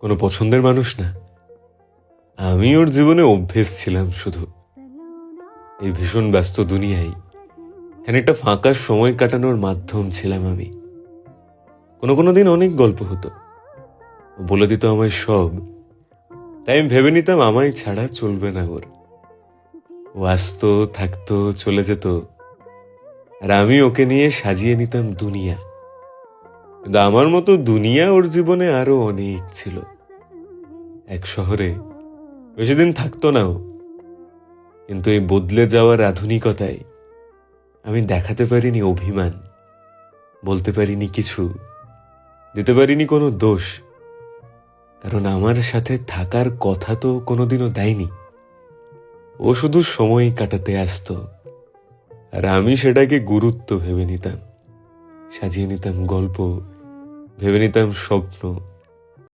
কোনো পছন্দের মানুষ না, আমি ওর জীবনে অভ্যেস ছিলাম শুধু। এই ভীষণ ব্যস্ত দুনিয়ায় খানিকটা ফাঁকা সময় কাটানোর মাধ্যম ছিলাম আমি। কোনো কোনো দিন অনেক গল্প হতো, ও বলে দিত আমায় সব। তাই আমি ভেবে নিতাম আমায় ছাড়া চলবে না ওর। ও আসতো, থাকতো, চলে যেত, আর আমি ওকে নিয়ে সাজিয়ে নিতাম দুনিয়া। কিন্তু আমার মতো দুনিয়া ওর জীবনে আরো অনেক ছিল। এক শহরে বেশি দিন থাকতো না ও, কিন্তু এই বদলে যাওয়ার আধুনিকতায় আমি দেখাতে পারিনি অভিমান, বলতে পারিনি কিছু, দিতে পারিনি কোনো দোষ। কারণ আমার সাথে থাকার কথা তো কোনোদিনও দেয়নি। ও শুধু সময় কাটাতে আসতো, আর আমি সেটাকে গুরুত্ব ভেবে নিতাম, সাজিয়ে নিতাম গল্প, ভেবে নিতাম স্বপ্ন।